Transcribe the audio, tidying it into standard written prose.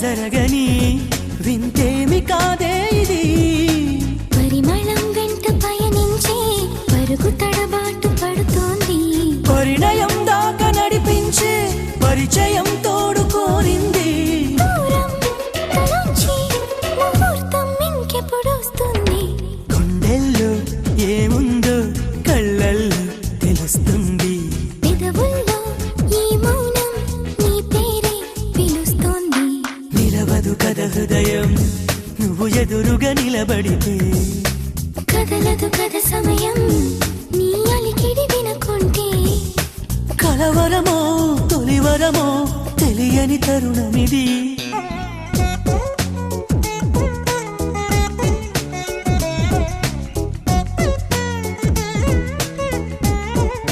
జరగని వింతేమి కాదే ఇది. పరిమళం వెంట పయనించే పరుగు తడబాటు పడుతోంది. పరిణయం దాకా నడిపించే పరిచయం తోడు కోరింది. దూరం తలొంచి ముహూర్తం ఇంకెప్పుడొస్తుంది. గుండెల్లో ఏముందో కళ్ళల్లో తెలుస్తుంది. పెదవుల్లో ఈ మౌనం నీ పేరే పిలుస్తోంది. నిలవదు కథ హృదయం నువ్వు ఎదురుగా నిలబడితే. కదలదు కథ సమయం నీ అలికిడి వినకుంటే. కలవరమో తొలివరమో తెలియని తరుణమిది.